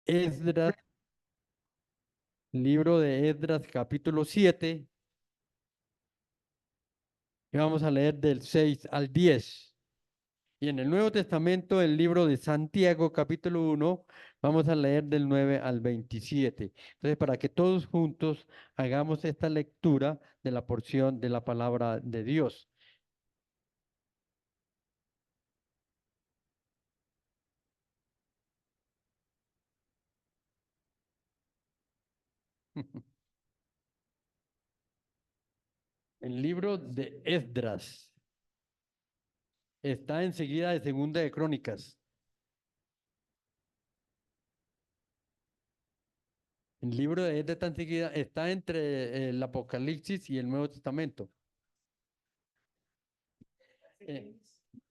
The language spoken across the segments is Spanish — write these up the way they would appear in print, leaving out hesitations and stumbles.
Esdras, libro de Esdras, capítulo 7, y vamos a leer del 6 al 10. Y en el Nuevo Testamento, el libro de Santiago, capítulo 1, vamos a leer del 9 al 27. Entonces, para que todos juntos hagamos esta lectura de la porción de la palabra de Dios. El libro de Esdras está enseguida de Segunda de Crónicas. El libro de Esdras está enseguida, está entre el Apocalipsis y el Nuevo Testamento. Eh,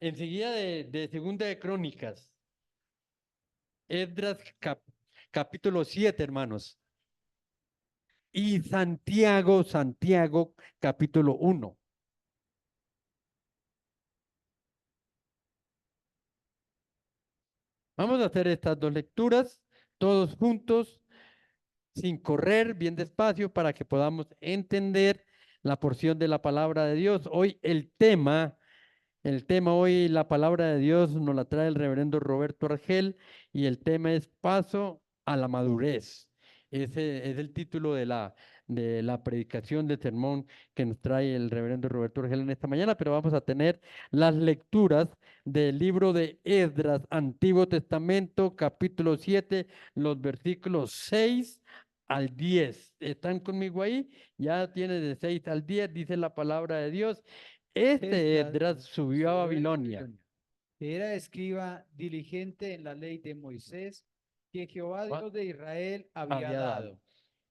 Enseguida de Segunda de Crónicas. Esdras capítulo 7, hermanos. Y Santiago, capítulo 1. Vamos a hacer estas dos lecturas, todos juntos, sin correr, bien despacio, para que podamos entender la porción de la palabra de Dios. Hoy el tema hoy, la palabra de Dios nos la trae el reverendo Roberto Argel y el tema es Paso a la Madurez. Ese es el título de la predicación de sermón que nos trae el reverendo Roberto Argel en esta mañana, pero vamos a tener las lecturas del libro de Esdras, Antiguo Testamento, capítulo 7, los versículos 6 al 10. ¿Están conmigo ahí? Ya tiene de 6 al 10, dice la palabra de Dios. Este Esdras subió a Babilonia. Era escriba diligente en la ley de Moisés, que Jehová Dios de Israel había Había dado. dado,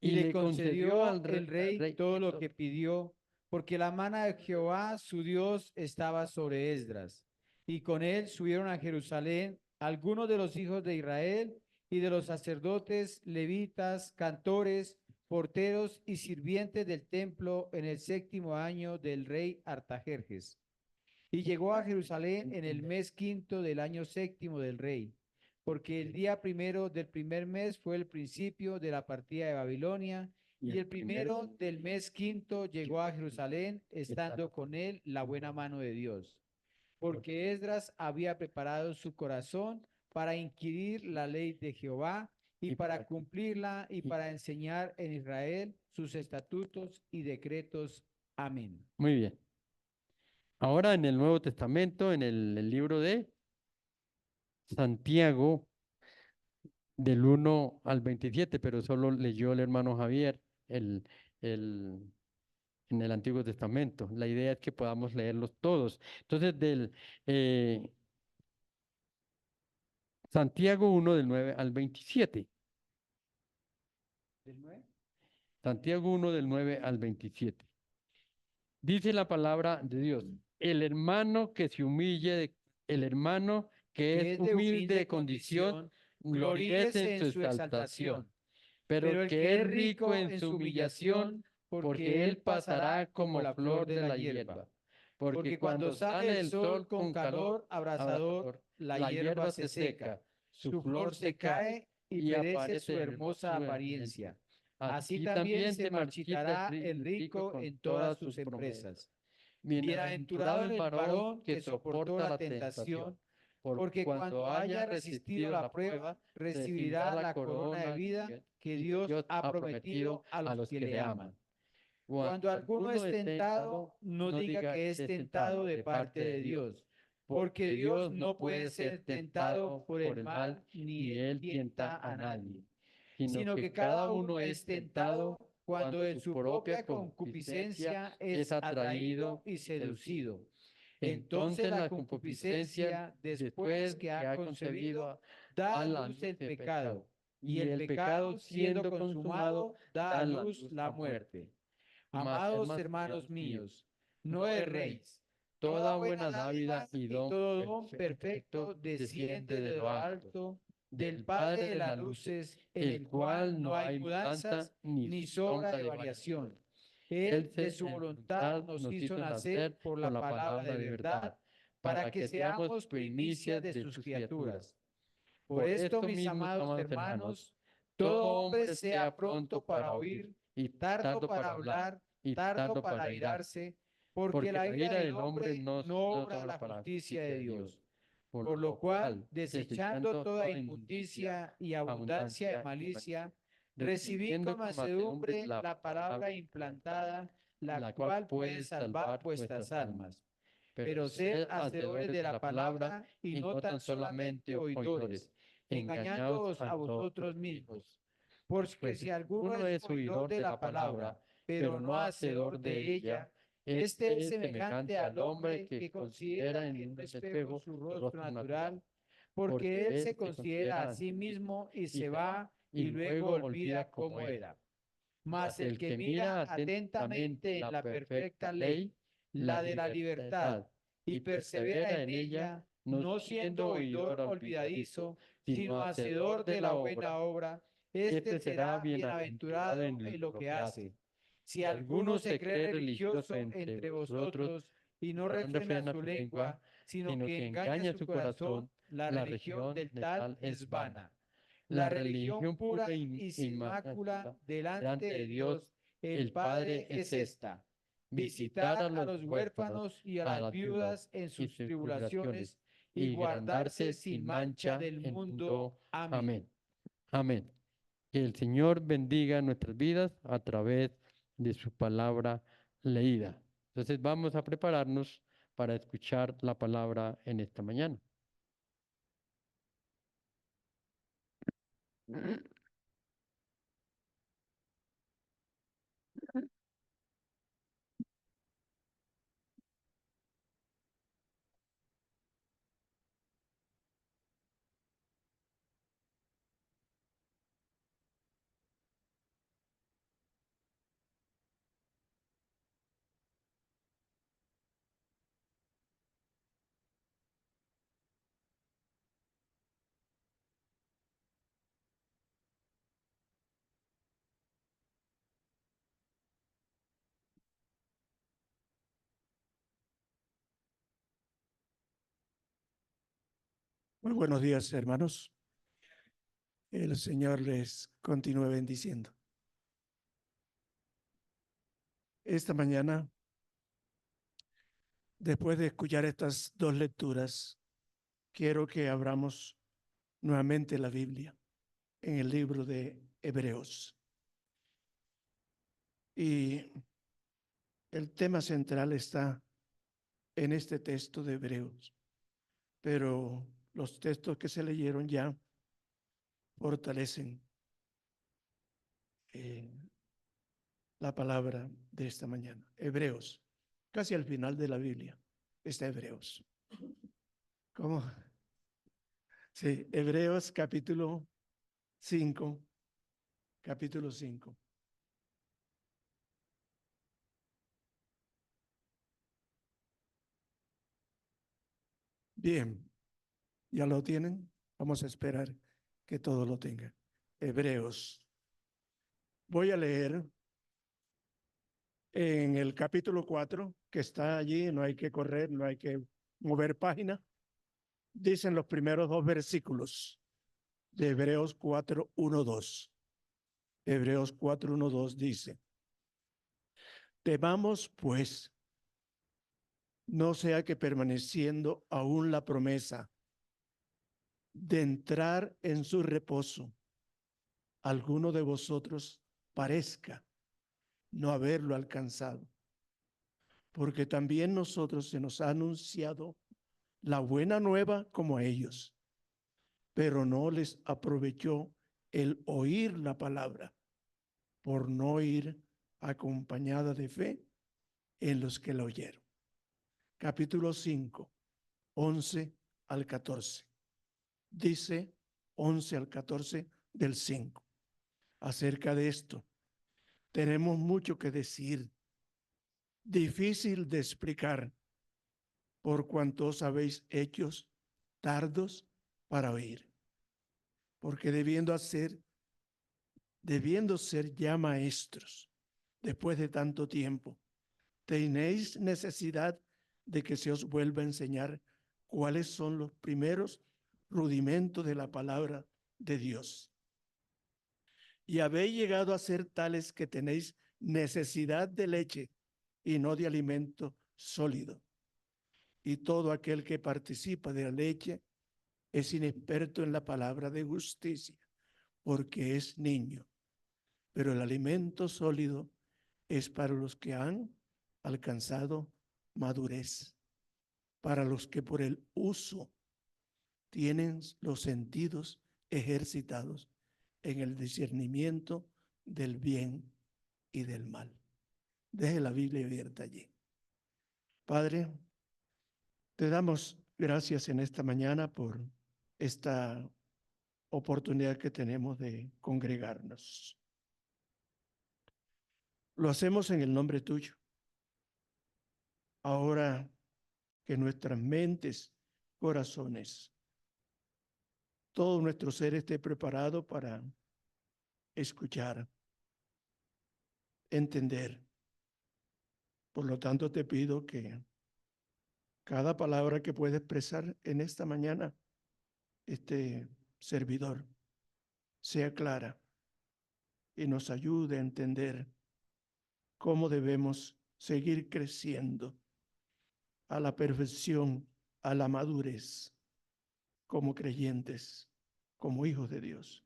y Y le le concedió concedió al el rey rey todo lo que pidió, porque la mano de Jehová su Dios estaba sobre Esdras. Y con él subieron a Jerusalén algunos de los hijos de Israel y de los sacerdotes, levitas, cantores, porteros y sirvientes del templo en el 7º año del rey Artajerjes. Y llegó a Jerusalén en el mes quinto del año 7º del rey, porque el día primero del primer mes fue el principio de la partida de Babilonia, y el primero del mes quinto llegó a Jerusalén, estando con él la buena mano de Dios, porque Esdras había preparado su corazón para inquirir la ley de Jehová y para cumplirla y para enseñar en Israel sus estatutos y decretos. Amén. Muy bien. Ahora en el Nuevo Testamento, en el libro de Santiago, del 1 al 27, pero solo leyó el hermano Javier el, el, en el Antiguo Testamento. La idea es que podamos leerlos todos. Entonces, del Santiago 1, del 9 al 27. ¿Del 9? Santiago 1, del 9 al 27. Dice la palabra de Dios, el hermano que es Que es de humilde de humilde condición, condición, gloríese en gloríese su en su exaltación, exaltación. pero Pero el el que que es es rico rico en en su su humillación, humillación, porque porque él él pasará pasará como como la flor flor de de la la hierba. hierba. Porque Porque cuando cuando sale sale el el sol sol con con calor calor abrasador, abrasador, la la hierba hierba se se seca, seca, su su flor flor se se cae cae y y perece su aparece hermosa su apariencia. apariencia. Así Así también también se se marchita marchitará el el rico rico con en todas todas sus sus promesas. empresas. Bienaventurado Bienaventurado el el varón varón que que soportó soporta la la tentación, tentación, porque porque cuando cuando haya haya resistido resistido la la prueba, prueba, recibirá recibirá la la corona de corona vida que que Dios Dios ha ha prometido prometido a a los los que que le le aman. aman. Cuando Cuando alguno alguno es es tentado, tentado, no no diga diga que es es tentado tentado de de parte parte de de Dios, Dios, porque porque Dios Dios no no puede puede ser ser tentado tentado por por el el mal, mal, ni ni él él tienta tienta a a nadie, nadie, sino sino que que cada cada uno uno es es tentado tentado cuando cuando en su su propia propia concupiscencia concupiscencia es es atraído atraído y y seducido. seducido. Entonces Entonces la la concupiscencia, concupiscencia, después después que que ha ha concebido, concebido, da da a la luz luz el el pecado. pecado, y Y el el pecado, pecado, siendo siendo consumado, consumado, da a da la luz luz la la muerte. muerte. Mas, Amados hermanos hermanos míos, míos, no no erréis. erréis. Toda Toda buena buena dávida dádiva y y don todo don perfecto perfecto desciende desciende de de lo lo alto, alto, del del Padre Padre de de las las luces, luces, en el el cual cual no no hay hay mudanza mudanzas ni ni sombra sombra de de variación. variación. Él Él de se, su en voluntad voluntad nos nos hizo hizo nacer nacer por por la la palabra de palabra de verdad, verdad, para para que que seamos seamos primicias primicias de de sus sus criaturas. criaturas. Por esto, mis amados hermanos, todo hombre sea pronto para oír, y tardo para hablar, y tardo para para airarse, porque porque la la ira ira del del hombre hombre no, no no obra obra la para justicia de Dios. por Por lo lo cual, cual, desechando toda inmundicia y abundancia de malicia, recibid con mansedumbre la palabra implantada, la cual puede salvar vuestras almas. Pero sed hacedores de la palabra y no tan solamente oidores, engañándoos a vosotros mismos. Porque Pues si alguno es oidor de la palabra, pero no hacedor de ella, este es semejante al hombre que considera en un espejo su rostro natural, porque él se considera a sí mismo y se va y luego olvida cómo era. Mas el que mira atentamente en la perfecta ley, la de la libertad, y persevera en ella, no siendo oidor olvidadizo, sino hacedor de la buena obra, este será bienaventurado en lo que hace. Si alguno se cree religioso entre vosotros y no refrena su lengua, sino que engaña su corazón, la religión del tal es vana. La religión pura y sin mácula delante de Dios el Padre es esta: visitar a los huérfanos y a las viudas en sus tribulaciones y guardarse sin mancha del mundo. Amén. Amén. Amén. Que el Señor bendiga nuestras vidas a través de su palabra leída. Entonces vamos a prepararnos para escuchar la palabra en esta mañana. Muy buenos días, hermanos. El Señor les continúe bendiciendo. Esta mañana, después de escuchar estas dos lecturas, quiero que abramos nuevamente la Biblia en el libro de Hebreos. Y el tema central está en este texto de Hebreos, pero los textos que se leyeron ya fortalecen la palabra de esta mañana. Hebreos, casi al final de la Biblia está Hebreos. ¿Cómo? Sí, Hebreos capítulo 5, capítulo 5. Bien, ¿ya lo tienen? Vamos a esperar que todo lo tengan. Hebreos. Voy a leer en el capítulo 4, que está allí, no hay que correr, no hay que mover página. Dicen los primeros dos versículos de Hebreos 4, 1, 2. Hebreos 4, 1, 2 dice: temamos pues, no sea que permaneciendo aún la promesa de entrar en su reposo, alguno de vosotros parezca no haberlo alcanzado. Porque también nosotros se nos ha anunciado la buena nueva como a ellos, pero no les aprovechó el oír la palabra, por no ir acompañada de fe en los que la oyeron. Capítulo 5, 11 al 14. Dice 11 al 14 del 5. Acerca de esto, tenemos mucho que decir, difícil de explicar, por cuanto os habéis hechos tardos para oír. Porque debiendo ser ya maestros, después de tanto tiempo, tenéis necesidad de que se os vuelva a enseñar cuáles son los primeros rudimento de la palabra de Dios. Y habéis llegado a ser tales que tenéis necesidad de leche y no de alimento sólido. Y todo aquel que participa de la leche es inexperto en la palabra de justicia, porque es niño. Pero el alimento sólido es para los que han alcanzado madurez, para los que por el uso tienen los sentidos ejercitados en el discernimiento del bien y del mal. Deje la Biblia abierta allí. Padre, te damos gracias en esta mañana por esta oportunidad que tenemos de congregarnos. Lo hacemos en el nombre tuyo. Ahora que nuestras mentes, corazones, todo nuestro ser esté preparado para escuchar, entender. Por lo tanto, te pido que cada palabra que pueda expresar en esta mañana, este servidor, sea clara y nos ayude a entender cómo debemos seguir creciendo a la perfección, a la madurez, como creyentes, como hijos de Dios.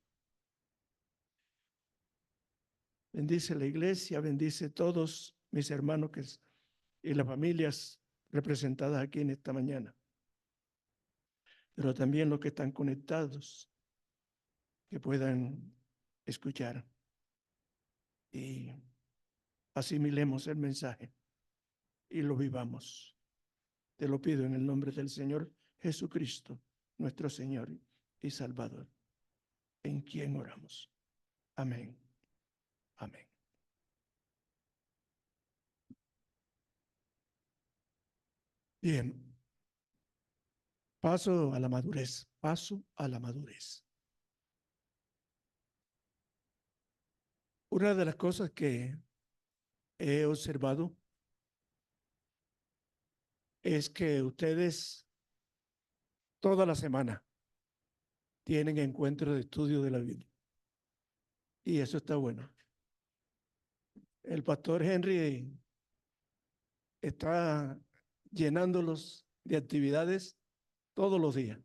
Bendice la iglesia, bendice todos mis hermanos y las familias representadas aquí en esta mañana, pero también los que están conectados, que puedan escuchar y asimilemos el mensaje y lo vivamos. Te lo pido en el nombre del Señor Jesucristo, nuestro Señor y Salvador, en quien oramos. Amén. Amén. Bien, paso a la madurez, paso a la madurez. Una de las cosas que he observado es que ustedes toda la semana tienen encuentros de estudio de la Biblia. Y eso está bueno. El pastor Henry está llenándolos de actividades todos los días,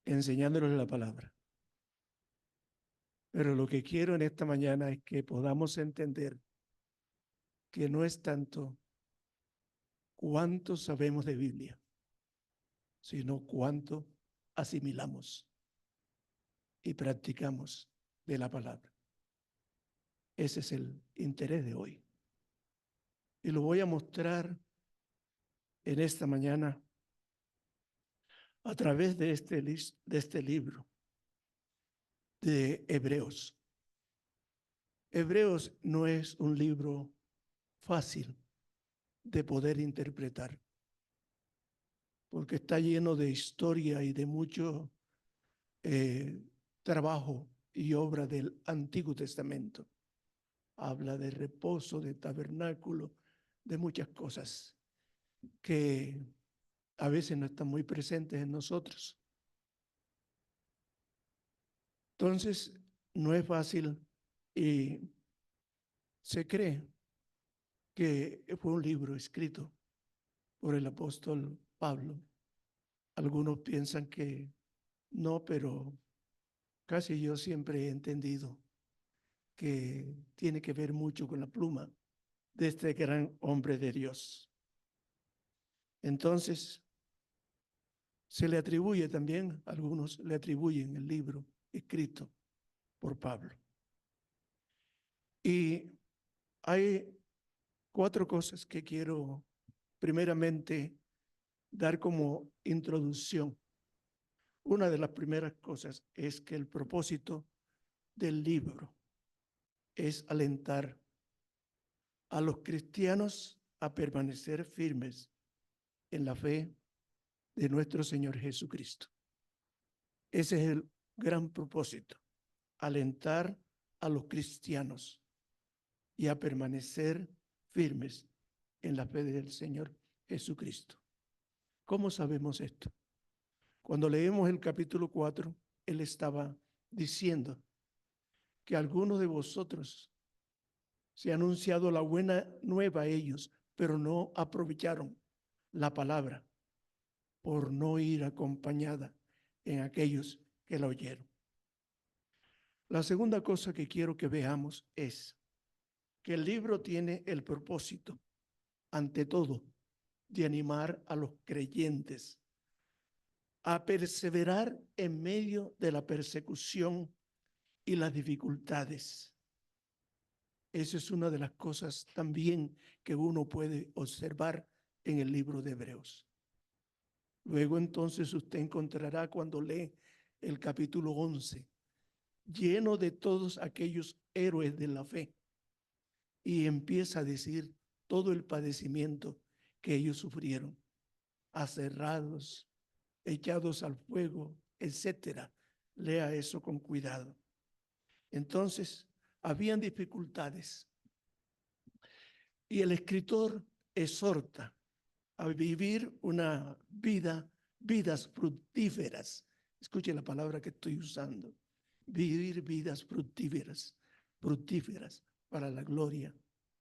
enseñándoles la palabra. Pero lo que quiero en esta mañana es que podamos entender que no es tanto cuánto sabemos de Biblia, sino cuánto asimilamos y practicamos de la palabra. Ese es el interés de hoy. Y lo voy a mostrar en esta mañana a través de este libro de Hebreos. Hebreos no es un libro fácil de poder interpretar, porque está lleno de historia y de mucho trabajo y obra del Antiguo Testamento. Habla de reposo, de tabernáculo, de muchas cosas que a veces no están muy presentes en nosotros. Entonces, no es fácil y se cree que fue un libro escrito por el apóstol Pablo. Algunos piensan que no, pero casi yo siempre he entendido que tiene que ver mucho con la pluma de este gran hombre de Dios. Entonces, se le atribuye también, algunos le atribuyen el libro escrito por Pablo. Y hay 4 cosas que quiero primeramente dar como introducción. Una de las primeras cosas es que el propósito del libro es alentar a los cristianos a permanecer firmes en la fe de nuestro Señor Jesucristo. Ese es el gran propósito, alentar a los cristianos y a permanecer firmes en la fe del Señor Jesucristo. ¿Cómo sabemos esto? Cuando leemos el capítulo 4, él estaba diciendo que algunos de vosotros se ha anunciado la buena nueva a ellos, pero no aprovecharon la palabra por no ir acompañada en aquellos que la oyeron. La segunda cosa que quiero que veamos es que el libro tiene el propósito, ante todo, de animar a los creyentes a perseverar en medio de la persecución y las dificultades. Esa es una de las cosas también que uno puede observar en el libro de Hebreos. Luego entonces usted encontrará cuando lee el capítulo 11, lleno de todos aquellos héroes de la fe, y empieza a decir todo el padecimiento que ellos sufrieron, aserrados, echados al fuego, etcétera. Lea eso con cuidado. Entonces, habían dificultades y el escritor exhorta a vivir una vidas fructíferas. Escuche la palabra que estoy usando. Vivir vidas fructíferas para la gloria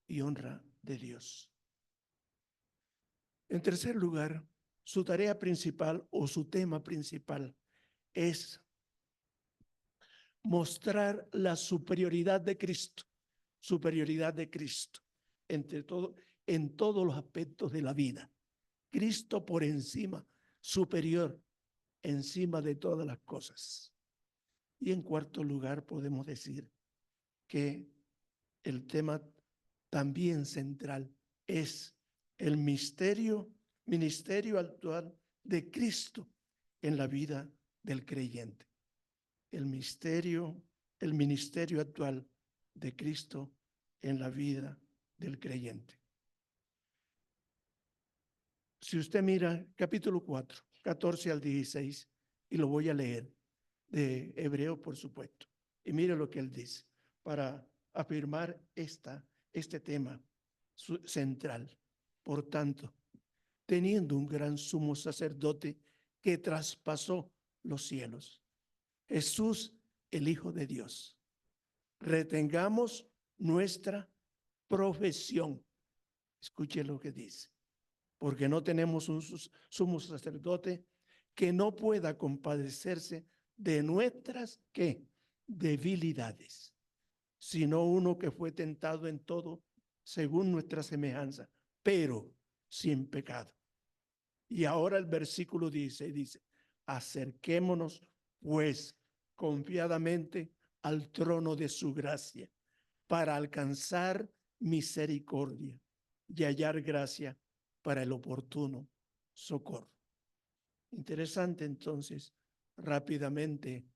y honra de Dios. En tercer lugar, su tarea principal o su tema principal es mostrar la superioridad de Cristo en todos los aspectos de la vida. Cristo por encima, superior, encima de todas las cosas. Y en cuarto lugar, podemos decir que el tema también central es el ministerio actual de Cristo en la vida del creyente. El ministerio actual de Cristo en la vida del creyente. Si usted mira capítulo 4, 14 al 16, y lo voy a leer de Hebreo, por supuesto, y mire lo que él dice para afirmar este tema central. Por tanto, teniendo un gran sumo sacerdote que traspasó los cielos, Jesús, el Hijo de Dios, retengamos nuestra profesión. Escuche lo que dice. Porque no tenemos un sumo sacerdote que no pueda compadecerse de nuestras, ¿qué? Debilidades, sino uno que fue tentado en todo según nuestra semejanza, pero sin pecado. Y ahora el versículo dice, acerquémonos pues confiadamente al trono de su gracia para alcanzar misericordia y hallar gracia para el oportuno socorro. Interesante entonces, rápidamente,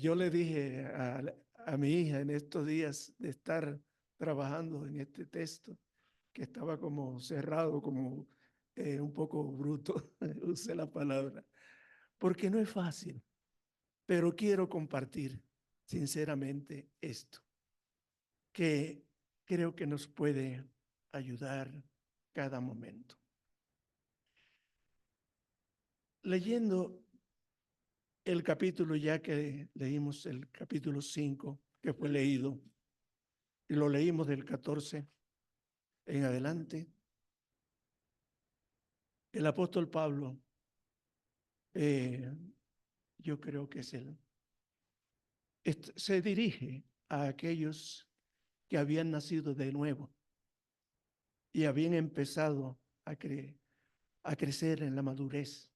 yo le dije a mi hija en estos días de estar trabajando en este texto, que estaba como cerrado, como un poco bruto, usé la palabra, porque no es fácil, pero quiero compartir sinceramente esto, que creo que nos puede ayudar cada momento. Leyendo el capítulo, ya que leímos el capítulo 5, que fue leído, y lo leímos del 14 en adelante, el apóstol Pablo, yo creo que es él, se dirige a aquellos que habían nacido de nuevo y habían empezado a crecer en la madurez,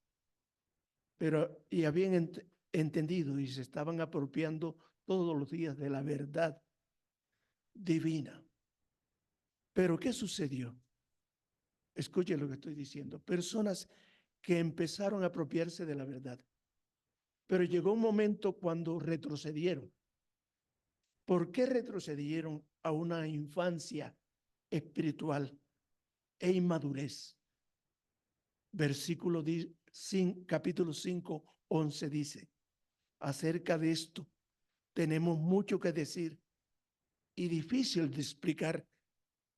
y habían entendido y se estaban apropiando todos los días de la verdad divina. Pero ¿qué sucedió? Escuche lo que estoy diciendo. Personas que empezaron a apropiarse de la verdad, pero llegó un momento cuando retrocedieron. ¿Por qué retrocedieron a una infancia espiritual e inmadurez? Capítulo 5, 11 dice, acerca de esto tenemos mucho que decir y difícil de explicar.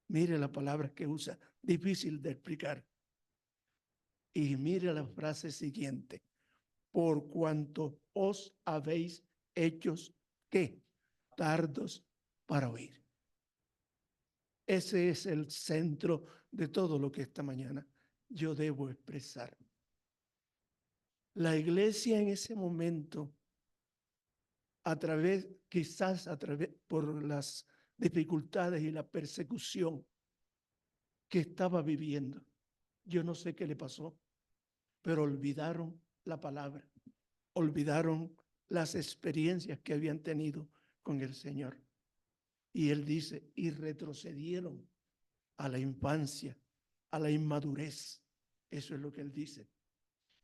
Mire la palabra que usa, difícil de explicar. Y mire la frase siguiente: por cuanto os habéis hecho, ¿qué? Tardos para oír. Ese es el centro de todo lo que esta mañana yo debo expresar. La iglesia en ese momento, quizás por las dificultades y la persecución que estaba viviendo, yo no sé qué le pasó, pero olvidaron la palabra, olvidaron las experiencias que habían tenido con el Señor. Y él dice, y retrocedieron a la infancia, a la inmadurez. Eso es lo que él dice.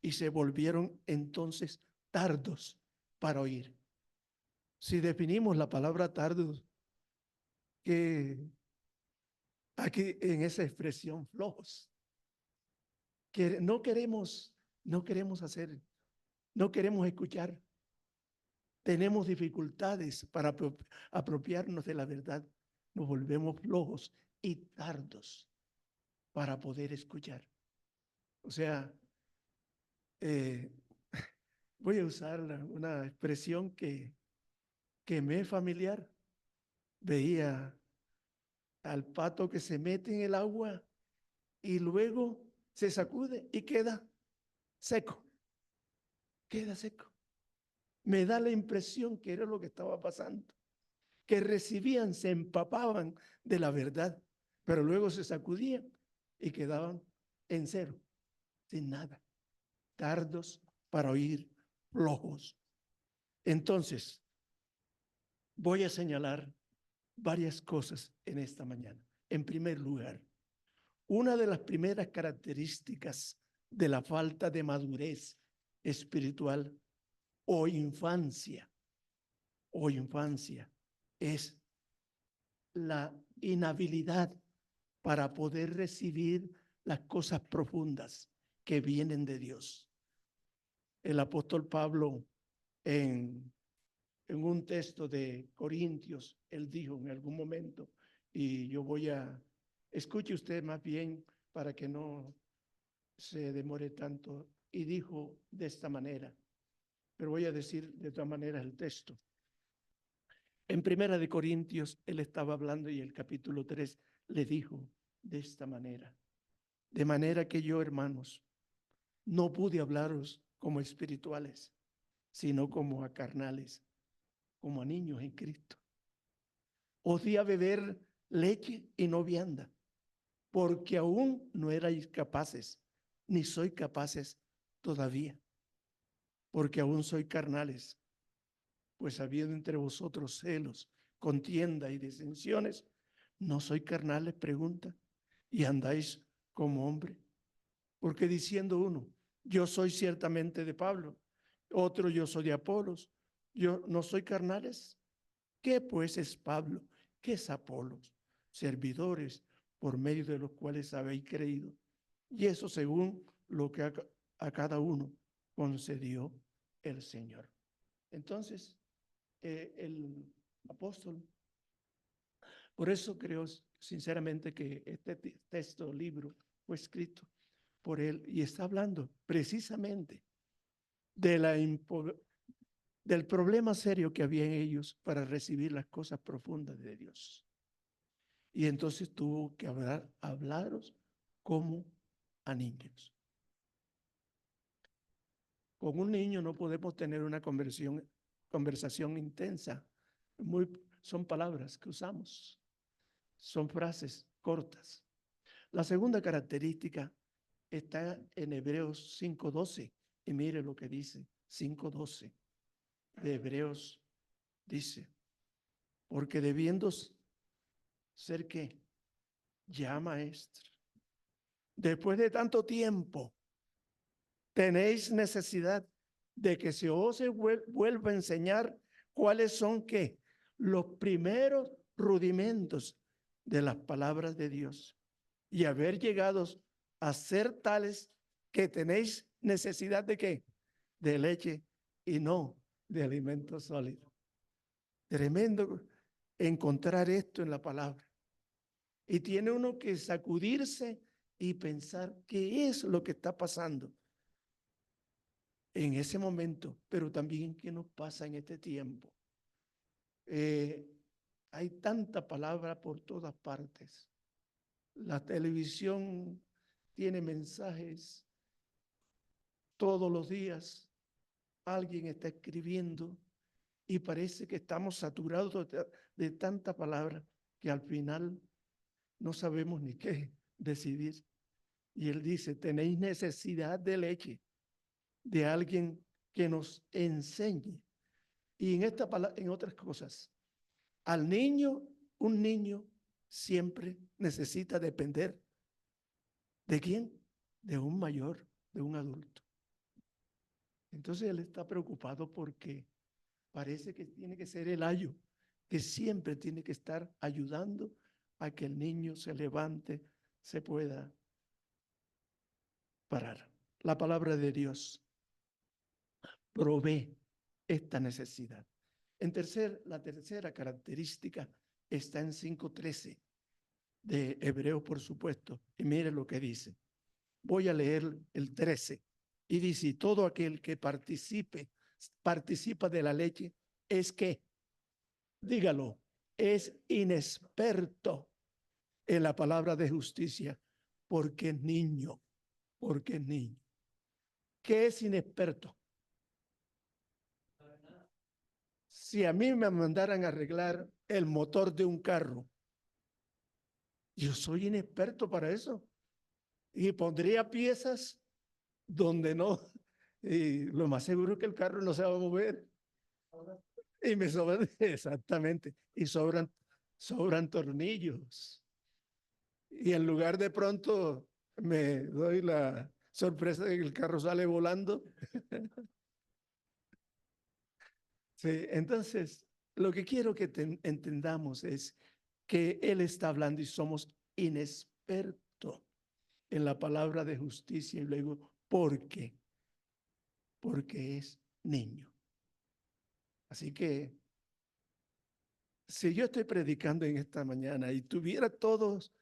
Y se volvieron entonces tardos para oír. Si definimos la palabra tardos, que aquí en esa expresión flojos, que no queremos hacer, no queremos escuchar, tenemos dificultades para apropiarnos de la verdad, nos volvemos flojos y tardos para poder escuchar. O sea, voy a usar una expresión que me es familiar. Veía al pato que se mete en el agua y luego se sacude y queda seco. Queda seco. Me da la impresión que era lo que estaba pasando, que recibían, se empapaban de la verdad, pero luego se sacudían y quedaban en cero, sin nada, tardos para oír, flojos. Entonces, voy a señalar varias cosas en esta mañana. En primer lugar, una de las primeras características de la falta de madurez espiritual o infancia es la inhabilidad para poder recibir las cosas profundas que vienen de Dios. El apóstol Pablo en un texto de Corintios, él dijo en algún momento, y yo escuche usted más bien para que no se demore tanto, y dijo de esta manera, pero voy a decir de otra manera el texto. En Primera de Corintios, él estaba hablando y el capítulo 3 le dijo de esta manera: de manera que yo, hermanos, no pude hablaros como espirituales, sino como a carnales, como a niños en Cristo. Os di a beber leche y no vianda, porque aún no erais capaces, ni soy capaces todavía, porque aún soy carnales. Pues habiendo entre vosotros celos, contienda y disensiones, ¿no soy carnales? Pregunta, y andáis como hombre. Porque diciendo uno, yo soy ciertamente de Pablo, otro, yo soy de Apolos, yo no soy carnales. ¿Qué pues es Pablo? ¿Qué es Apolos? Servidores por medio de los cuales habéis creído. Y eso según lo que a cada uno concedió el Señor. Entonces, el apóstol, por eso creo sinceramente que este texto, libro, fue escrito por él y está hablando precisamente del problema serio que había en ellos para recibir las cosas profundas de Dios. Y entonces tuvo que hablaros como a niños. Con un niño no podemos tener una conversación intensa. Son palabras que usamos, son frases cortas. La segunda característica está en Hebreos 5:12 y mire lo que dice 5:12 de Hebreos. Dice, porque debiendo ser que ya maestro, después de tanto tiempo, tenéis necesidad de que se os vuelva a enseñar cuáles son ¿qué? Los primeros rudimentos de las palabras de Dios, y haber llegado a ser tales que tenéis necesidad de ¿qué? De leche y no de alimento sólido. Tremendo encontrar esto en la palabra. Y tiene uno que sacudirse y pensar qué es lo que está pasando en ese momento, pero también qué nos pasa en este tiempo. Hay tanta palabra por todas partes. La televisión tiene mensajes todos los días. Alguien está escribiendo y parece que estamos saturados de tanta palabra que al final no sabemos ni qué decidir. Y él dice, tenéis necesidad de leche, de alguien que nos enseñe. Y en otras cosas, al niño, un niño siempre necesita depender. ¿De quién? De un mayor, de un adulto. Entonces él está preocupado porque parece que tiene que ser el ayo, que siempre tiene que estar ayudando a que el niño se levante, se pueda parar. La palabra de Dios provee esta necesidad. La tercera característica está en 5:13 de Hebreo, por supuesto. Y mire lo que dice. Voy a leer el 13. Y dice, todo aquel que participa de la leche, es que, dígalo, es inexperto en la palabra de justicia, porque es niño, porque es niño. ¿Qué es inexperto? Si a mí me mandaran a arreglar el motor de un carro, yo soy inexperto para eso. Y pondría piezas donde no, y lo más seguro es que el carro no se va a mover. Y me sobran, exactamente, y sobran tornillos. Y en lugar de pronto me doy la sorpresa de que el carro sale volando. Sí, entonces, lo que quiero que entendamos es que Él está hablando y somos inexpertos en la palabra de justicia. Y luego, ¿por qué? Porque es niño. Así que, si yo estoy predicando en esta mañana y tuviera todos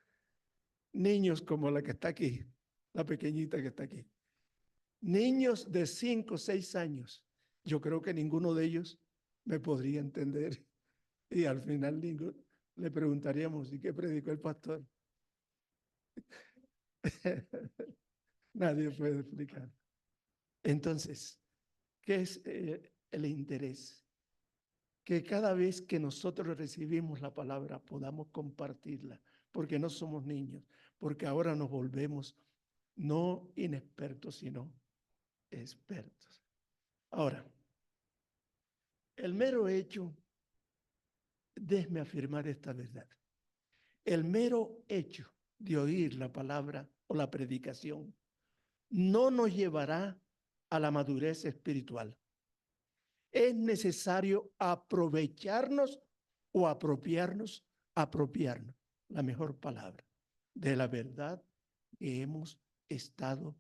niños como la que está aquí, la pequeñita que está aquí, niños de 5 o 6 años, yo creo que ninguno de ellos me podría entender. Y al final le preguntaríamos, ¿y qué predicó el pastor? Nadie puede explicar. Entonces, ¿qué es el interés? Que cada vez que nosotros recibimos la palabra podamos compartirla, porque no somos niños, porque ahora nos volvemos no inexpertos, sino expertos. Ahora, el mero hecho, déjeme afirmar esta verdad, el mero hecho de oír la palabra o la predicación no nos llevará a la madurez espiritual. Es necesario aprovecharnos o apropiarnos, la mejor palabra, de la verdad que hemos estado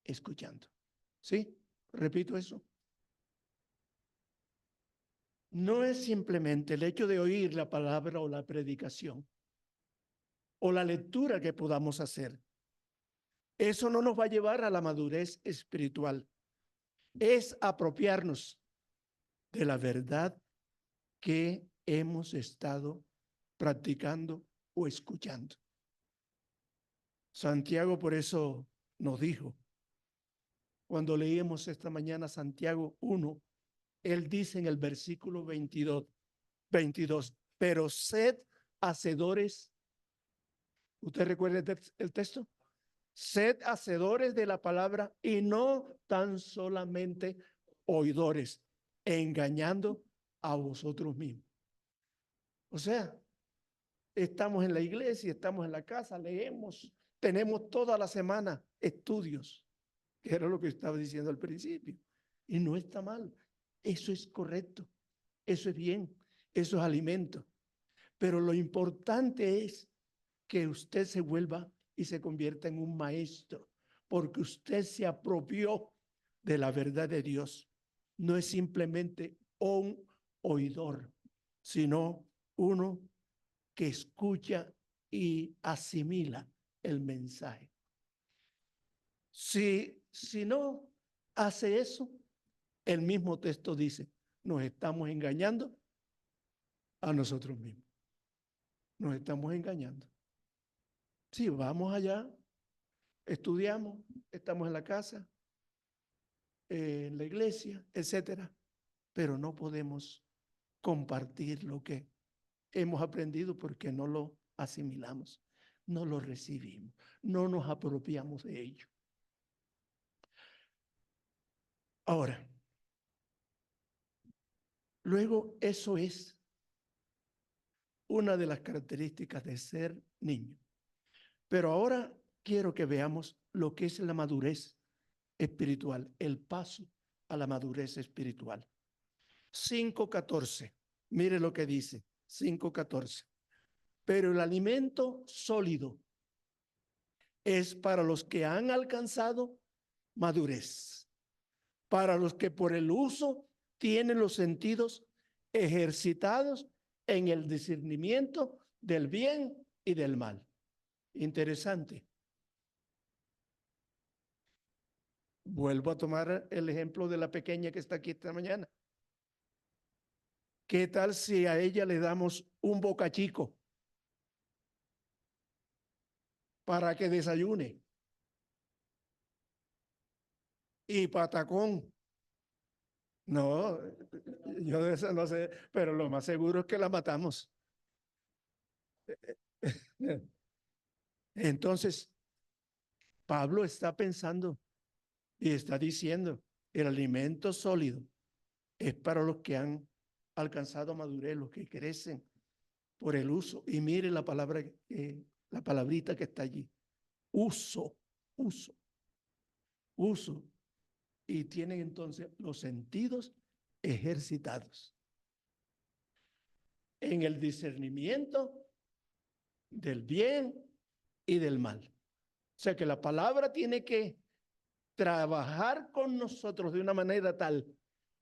escuchando. ¿Sí? Repito eso. No es simplemente el hecho de oír la palabra o la predicación o la lectura que podamos hacer. Eso no nos va a llevar a la madurez espiritual. Es apropiarnos de la verdad que hemos estado practicando o escuchando. Santiago por eso nos dijo, cuando leíamos esta mañana Santiago 1, él dice en el versículo 22, pero sed hacedores. ¿Usted recuerda el texto? Sed hacedores de la palabra y no tan solamente oidores, engañando a vosotros mismos. O sea, estamos en la iglesia, estamos en la casa, leemos, tenemos toda la semana estudios, que era lo que estaba diciendo al principio. Y no está mal, eso es correcto, eso es bien, eso es alimento. Pero lo importante es que usted se vuelva y se convierta en un maestro, porque usted se apropió de la verdad de Dios. No es simplemente un oidor, sino uno que escucha y asimila el mensaje. Si no hace eso, el mismo texto dice, nos estamos engañando a nosotros mismos. Nos estamos engañando. Si vamos allá, estudiamos, estamos en la casa, en la iglesia, etcétera, pero no podemos compartir lo que hemos aprendido porque no lo asimilamos, no lo recibimos, no nos apropiamos de ello. Ahora, luego eso es una de las características de ser niño. Pero ahora quiero que veamos lo que es la madurez espiritual, el paso a la madurez espiritual. 5:14, mire lo que dice, 5:14. Pero el alimento sólido es para los que han alcanzado madurez, para los que por el uso tienen los sentidos ejercitados en el discernimiento del bien y del mal. Interesante. Vuelvo a tomar el ejemplo de la pequeña que está aquí esta mañana. ¿Qué tal si a ella le damos un bocachico para que desayune? Y patacón. No, yo de eso no sé, pero lo más seguro es que la matamos. Entonces, Pablo está pensando y está diciendo, el alimento sólido es para los que han alcanzado madurez, los que crecen por el uso. Y mire la palabra, la palabrita que está allí. Uso, uso, uso. Y tienen entonces los sentidos ejercitados en el discernimiento del bien y del mal. O sea que la palabra tiene que trabajar con nosotros de una manera tal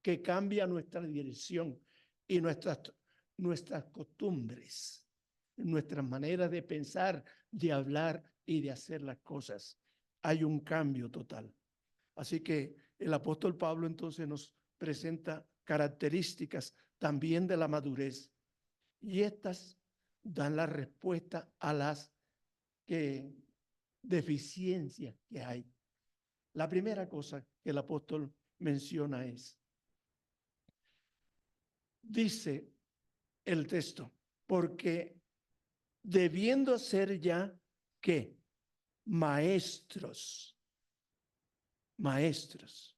que cambia nuestra dirección y nuestras costumbres, nuestras maneras de pensar, de hablar y de hacer las cosas. Hay un cambio total. Así que el apóstol Pablo entonces nos presenta características también de la madurez. Y estas dan la respuesta a las deficiencias que hay. La primera cosa que el apóstol menciona es, dice el texto, porque debiendo ser ya, ¿qué? Maestros. Maestros.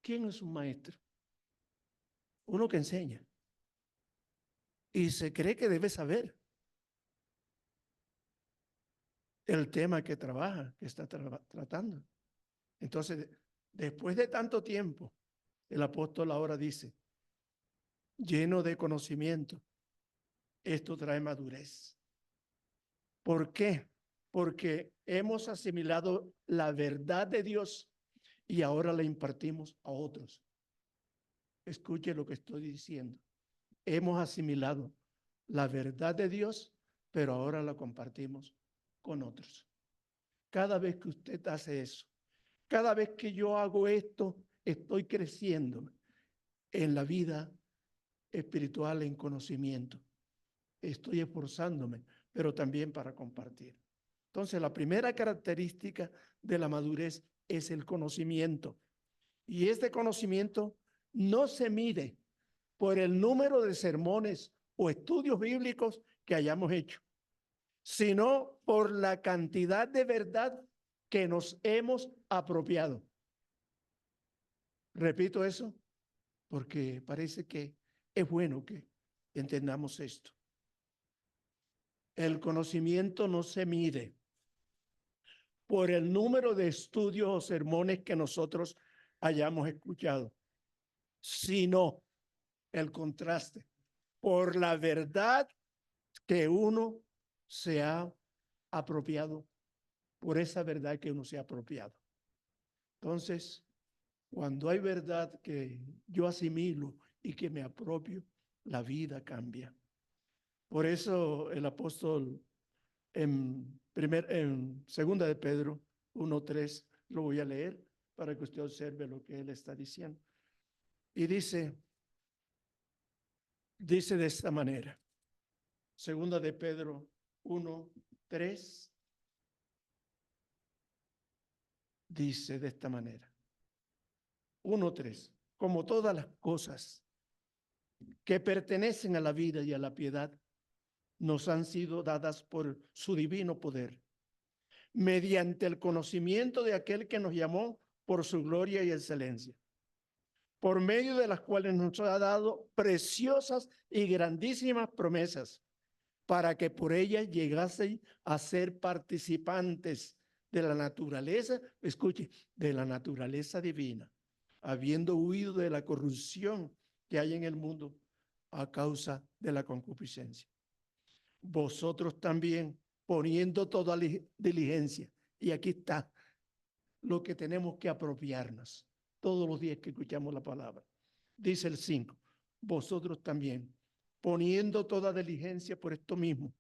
¿Quién es un maestro? Uno que enseña. Y se cree que debe saber el tema que trabaja, que está tratando. Entonces, después de tanto tiempo, el apóstol ahora dice, lleno de conocimiento, esto trae madurez. ¿Por qué? Porque hemos asimilado la verdad de Dios y ahora la impartimos a otros. Escuche lo que estoy diciendo. Hemos asimilado la verdad de Dios, pero ahora la compartimos con otros. Cada vez que usted hace eso, cada vez que yo hago esto, estoy creciendo en la vida espiritual, en conocimiento. Estoy esforzándome, pero también para compartir. Entonces, la primera característica de la madurez es el conocimiento. Y este conocimiento no se mide por el número de sermones o estudios bíblicos que hayamos hecho, sino por la cantidad de verdad que nos hemos apropiado. Repito eso porque parece que es bueno que entendamos esto. El conocimiento no se mide por el número de estudios o sermones que nosotros hayamos escuchado, sino el contraste, por la verdad que uno se ha apropiado, por esa verdad que uno se ha apropiado. Entonces, cuando hay verdad que yo asimilo y que me apropio, la vida cambia. Por eso el apóstol en segunda de Pedro 1:3, lo voy a leer para que usted observe lo que él está diciendo. Y dice de esta manera, segunda de Pedro 1:3, dice de esta manera, 1:3, como todas las cosas que pertenecen a la vida y a la piedad, nos han sido dadas por su divino poder, mediante el conocimiento de aquel que nos llamó por su gloria y excelencia, por medio de las cuales nos ha dado preciosas y grandísimas promesas, para que por ellas llegasen a ser participantes de la naturaleza, escuche, de la naturaleza divina, habiendo huido de la corrupción que hay en el mundo a causa de la concupiscencia. Vosotros también, poniendo toda diligencia, y aquí está lo que tenemos que apropiarnos todos los días que escuchamos la palabra. Dice el 5, vosotros también, poniendo toda diligencia por esto mismo,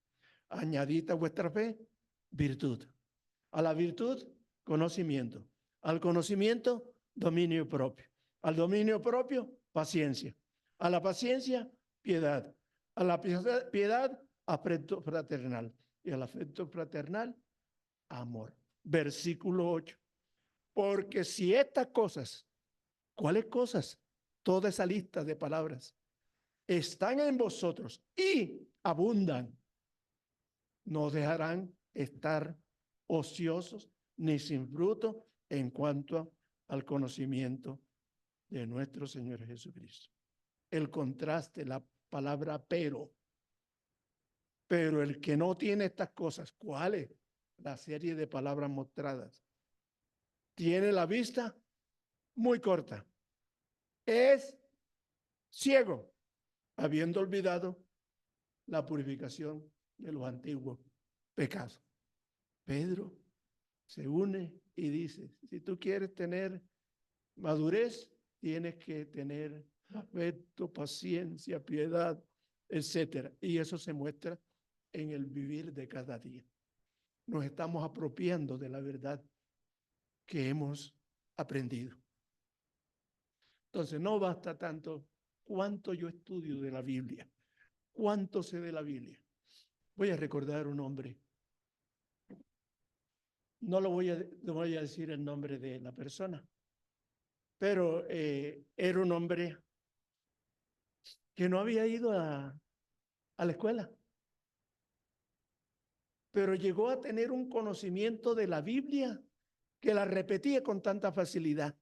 añadid a vuestra fe virtud, a la virtud conocimiento, al conocimiento dominio propio, al dominio propio paciencia, a la paciencia piedad, a la piedad afecto fraternal y al afecto fraternal amor. Versículo 8. Porque si estas cosas, ¿cuáles cosas? Toda esa lista de palabras están en vosotros y abundan, no dejarán estar ociosos ni sin fruto en cuanto al conocimiento de nuestro Señor Jesucristo. El contraste, la palabra pero el que no tiene estas cosas, ¿cuáles? La serie de palabras mostradas. Tiene la vista muy corta. Es ciego, habiendo olvidado la purificación de los antiguos pecados. Pedro se une y dice, si tú quieres tener madurez, tienes que tener afecto, paciencia, piedad, etcétera. Y eso se muestra en el vivir de cada día. Nos estamos apropiando de la verdad que hemos aprendido. Entonces, no basta tanto cuánto yo estudio de la Biblia, cuánto sé de la Biblia. Voy a recordar un hombre. No voy a decir el nombre de la persona, pero era un hombre que no había ido a la escuela, pero llegó a tener un conocimiento de la Biblia que la repetía con tanta facilidad.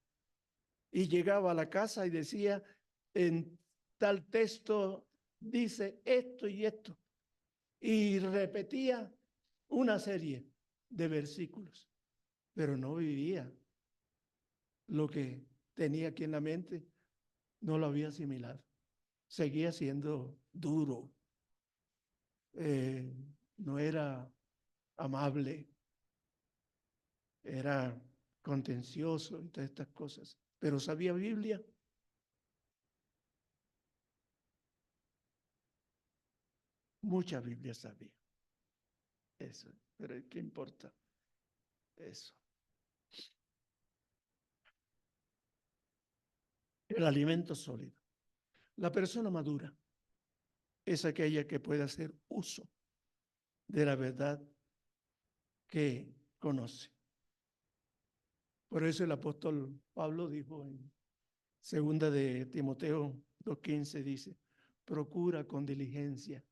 Y llegaba a la casa y decía, en tal texto dice esto y esto. Y repetía una serie de versículos, pero no vivía lo que tenía aquí en la mente, no lo había asimilado. Seguía siendo duro, no era amable, era contencioso y todas estas cosas, pero sabía Biblia. Mucha Biblia sabía. Eso, pero ¿qué importa? Eso. El alimento sólido. La persona madura es aquella que puede hacer uso de la verdad que conoce. Por eso el apóstol Pablo dijo en segunda de Timoteo 2:15, dice, procura con diligencia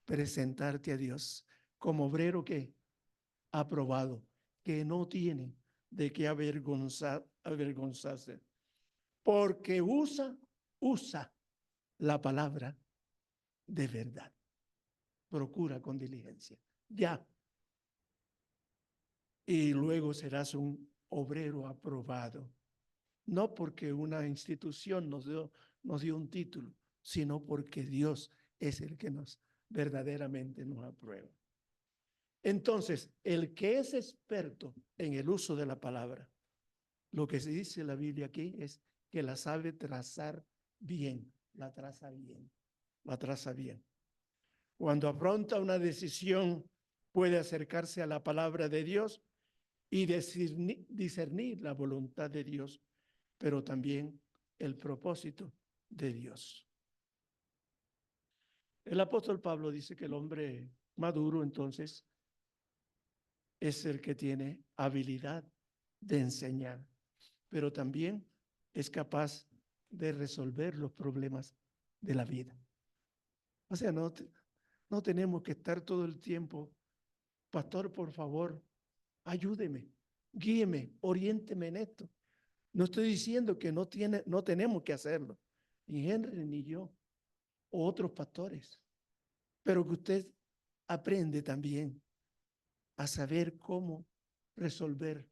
presentarte a Dios como obrero que aprobado, que no tiene de qué avergonzarse, porque usa la palabra de verdad. Procura con diligencia. Ya. Y luego serás un obrero aprobado. No porque una institución nos dio un título, sino porque Dios es el que verdaderamente nos aprueba. Entonces, el que es experto en el uso de la palabra, lo que se dice en la Biblia aquí es que la sabe trazar bien, la traza bien, la traza bien. Cuando afronta una decisión, puede acercarse a la palabra de Dios y discernir la voluntad de Dios, pero también el propósito de Dios. El apóstol Pablo dice que el hombre maduro entonces es el que tiene habilidad de enseñar, pero también es capaz de resolver los problemas de la vida. O sea, no tenemos que estar todo el tiempo, pastor, por favor, ayúdeme, guíeme, oriénteme en esto. No estoy diciendo que no tenemos que hacerlo, ni Henry ni yo, o otros pastores, pero que usted aprende también a saber cómo resolver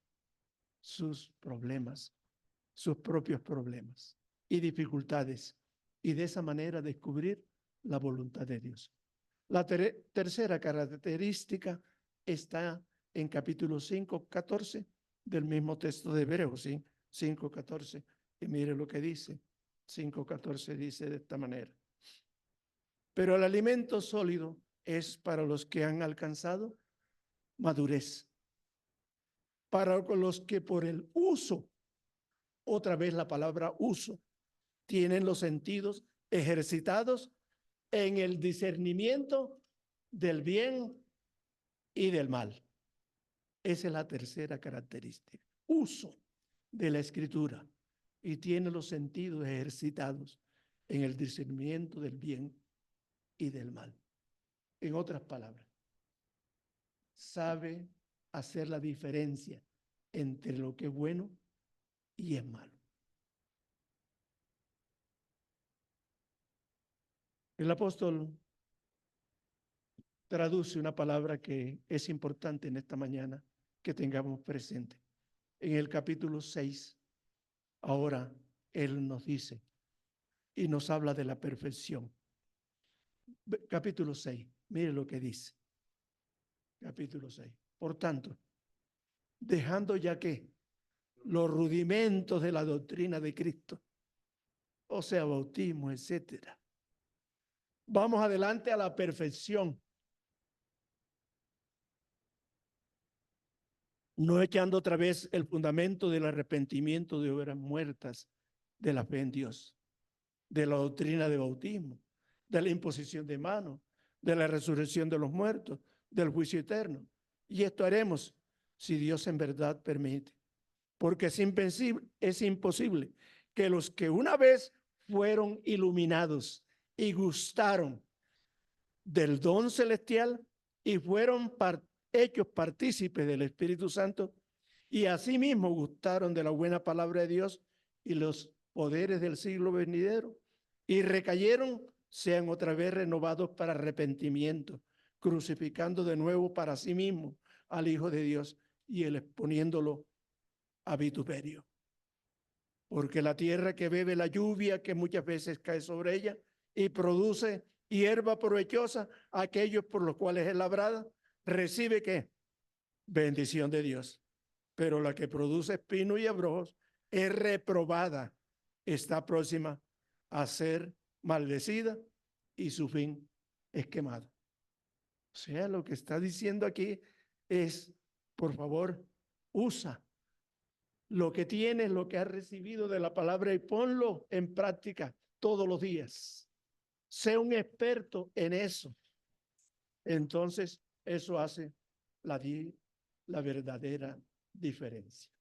sus problemas, sus propios problemas y dificultades, y de esa manera descubrir la voluntad de Dios. La tercera característica está en capítulo 5, 14 del mismo texto de Hebreos, ¿sí? 5, 14. Y mire lo que dice. 5, 14 dice de esta manera. Pero el alimento sólido es para los que han alcanzado madurez, para los que por el uso, otra vez la palabra uso, tienen los sentidos ejercitados en el discernimiento del bien y del mal. Esa es la tercera característica. Uso de la escritura y tiene los sentidos ejercitados en el discernimiento del bien y del mal. En otras palabras, sabe hacer la diferencia entre lo que es bueno y es malo. El apóstol traduce una palabra que es importante en esta mañana que tengamos presente. En el capítulo 6, ahora él nos dice y nos habla de la perfección. Capítulo 6, mire lo que dice. Capítulo 6. Por tanto, dejando ya que los rudimentos de la doctrina de Cristo, o sea, bautismo, etcétera, vamos adelante a la perfección, no echando otra vez el fundamento del arrepentimiento de obras muertas de la fe en Dios, de la doctrina de bautismo, de la imposición de manos, de la resurrección de los muertos, del juicio eterno. Y esto haremos si Dios en verdad permite. Porque es imposible que los que una vez fueron iluminados y gustaron del don celestial y fueron hechos partícipes del Espíritu Santo y asimismo gustaron de la buena palabra de Dios y los poderes del siglo venidero y recayeron, sean otra vez renovados para arrepentimiento, crucificando de nuevo para sí mismo al Hijo de Dios y él exponiéndolo a vituperio. Porque la tierra que bebe la lluvia que muchas veces cae sobre ella y produce hierba provechosa, aquellos por los cuales es labrada, recibe ¿qué? Bendición de Dios. Pero la que produce espinos y abrojos es reprobada, está próxima a ser maldecida y su fin es quemado. O sea, lo que está diciendo aquí es, por favor, usa lo que tienes, lo que has recibido de la palabra y ponlo en práctica todos los días. Sé un experto en eso. Entonces, eso hace la verdadera diferencia.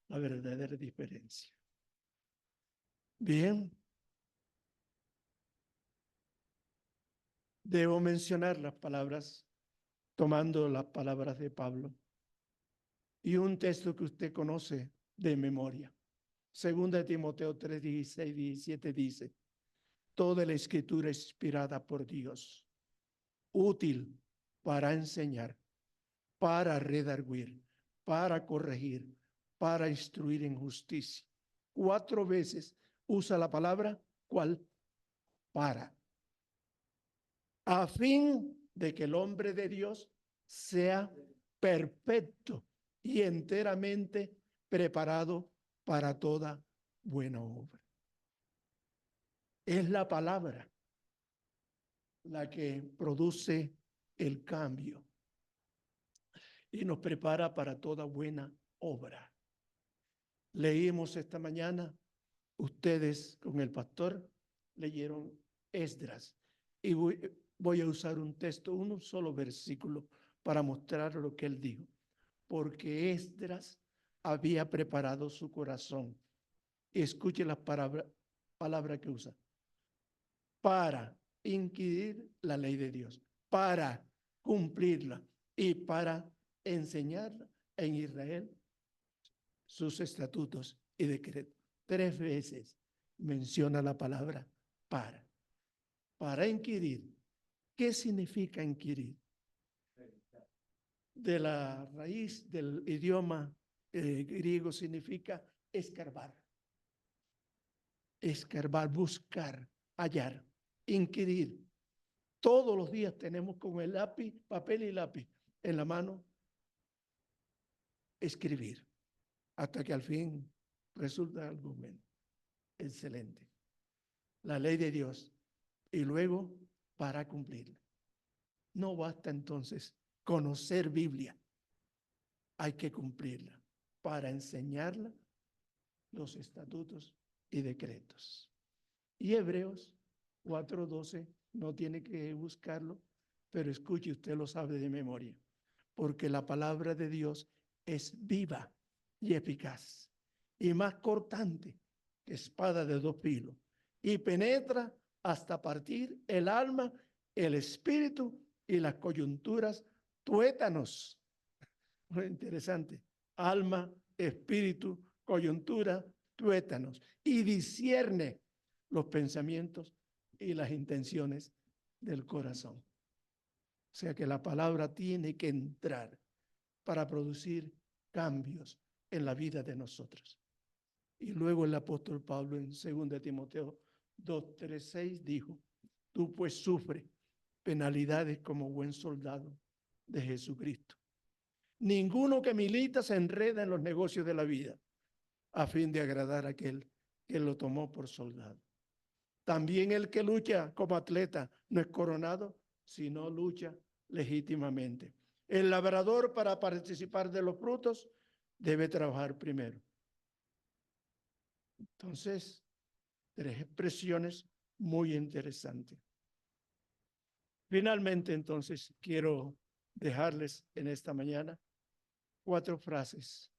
La verdadera diferencia. Bien. Debo mencionar las palabras, tomando las palabras de Pablo. Y un texto que usted conoce de memoria. Segunda de Timoteo 3, 16, 17 dice, toda la escritura es inspirada por Dios, útil para enseñar, para redarguir, para corregir, para instruir en justicia. 4 veces usa la palabra, ¿cuál? Para. A fin de que el hombre de Dios sea perfecto y enteramente preparado para toda buena obra. Es la palabra la que produce el cambio. y nos prepara para toda buena obra. Leímos esta mañana, ustedes con el pastor leyeron Esdras, y voy a usar un texto, un solo versículo para mostrar lo que él dijo. Porque Esdras había preparado su corazón. Escuche las palabras que usa. Para inquirir la ley de Dios, para cumplirla y para enseñarla en Israel sus estatutos y decretos. 3 veces menciona la palabra para inquirir. ¿Qué significa inquirir? De la raíz del idioma griego significa escarbar. Escarbar, buscar, hallar, inquirir. Todos los días tenemos con el lápiz, papel y lápiz en la mano, escribir, hasta que al fin resulta algo bueno. Excelente. La ley de Dios. Y luego para cumplirla. No basta entonces conocer Biblia. Hay que cumplirla para enseñarla los estatutos y decretos. Y Hebreos 4:12, no tiene que buscarlo, pero escuche, usted lo sabe de memoria, porque la palabra de Dios es viva y eficaz y más cortante que espada de 2 filos y penetra hasta partir el alma, el espíritu y las coyunturas, tuétanos. Muy interesante. Alma, espíritu, coyuntura, tuétanos. Y discierne los pensamientos y las intenciones del corazón. O sea que la palabra tiene que entrar para producir cambios en la vida de nosotros. Y luego el apóstol Pablo en 2 Timoteo 2:3-6 dijo, tú pues sufre penalidades como buen soldado de Jesucristo. Ninguno que milita se enreda en los negocios de la vida a fin de agradar a aquel que lo tomó por soldado. También el que lucha como atleta no es coronado, sino lucha legítimamente. El labrador, para participar de los frutos, debe trabajar primero. Entonces, 3 expresiones muy interesantes. Finalmente, entonces, quiero dejarles en esta mañana 4 frases.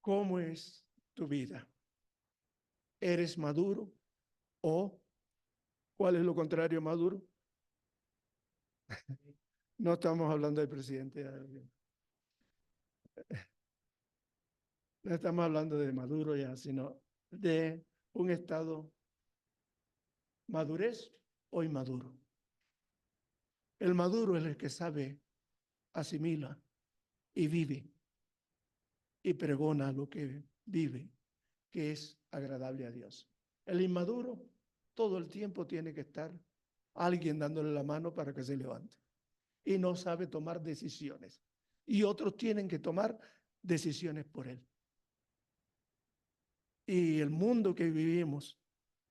¿Cómo es tu vida? ¿Eres maduro? ¿O cuál es lo contrario a maduro? No estamos hablando del presidente. No estamos hablando de Maduro ya, sino de un estado madurez o inmaduro. El maduro es el que sabe, asimila y vive y pregona lo que vive, que es agradable a Dios. El inmaduro todo el tiempo tiene que estar alguien dándole la mano para que se levante y no sabe tomar decisiones. Y otros tienen que tomar decisiones por él. Y el mundo que vivimos,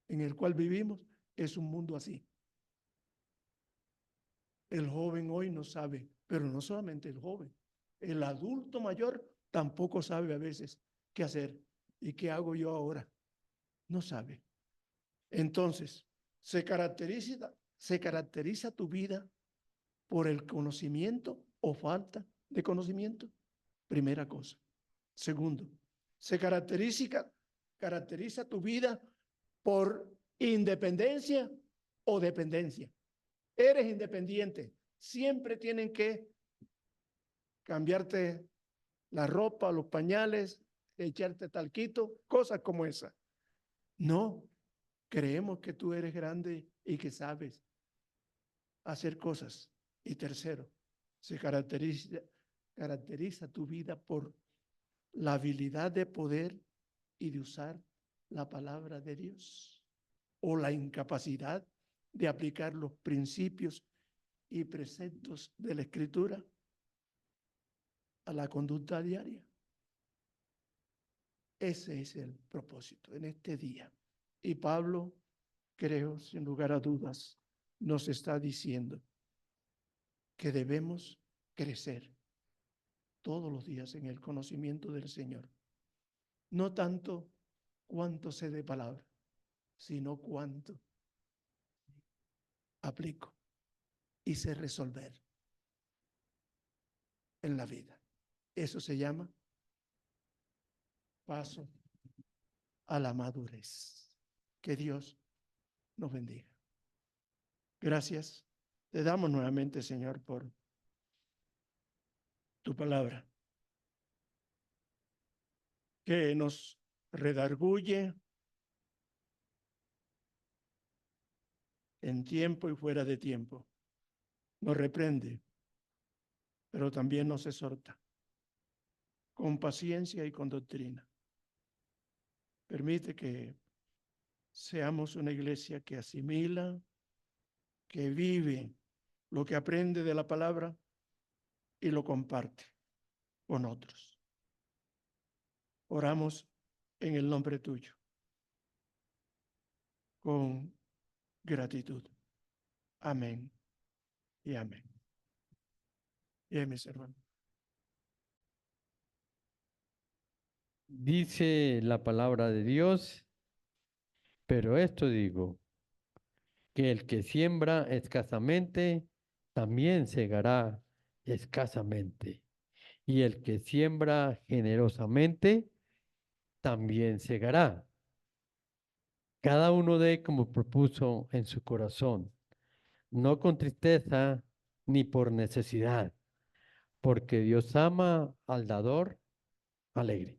en el cual vivimos, es un mundo así. El joven hoy no sabe, pero no solamente el joven, el adulto mayor tampoco sabe a veces qué hacer. ¿Y qué hago yo ahora? No sabe. Entonces, se caracteriza tu vida por el conocimiento o falta de conocimiento. Primera cosa. Segundo, se caracteriza tu vida por independencia o dependencia. Eres independiente. Siempre tienen que cambiarte la ropa, los pañales, echarte talquito, cosas como esa. No, creemos que tú eres grande y que sabes hacer cosas. Y tercero, se caracteriza tu vida por la habilidad de poder y de usar la palabra de Dios o la incapacidad de aplicar los principios y preceptos de la Escritura a la conducta diaria. Ese es el propósito en este día. Y Pablo, creo, sin lugar a dudas, nos está diciendo que debemos crecer todos los días en el conocimiento del Señor. No tanto cuánto sé de palabra, sino cuánto aplico y sé resolver en la vida. Eso se llama paso a la madurez. Que Dios nos bendiga. Gracias. Te damos nuevamente, Señor, por tu palabra, que nos redarguye en tiempo y fuera de tiempo. Nos reprende, pero también nos exhorta con paciencia y con doctrina. Permite que seamos una iglesia que asimila, que vive lo que aprende de la palabra y lo comparte con otros. Oramos en el nombre tuyo, con gratitud. Amén y amén. Y mis hermanos. Dice la palabra de Dios, pero esto digo, que el que siembra escasamente, también segará escasamente. Y el que siembra generosamente, también segará. Cada uno dé como propuso en su corazón, no con tristeza ni por necesidad, porque Dios ama al dador alegre.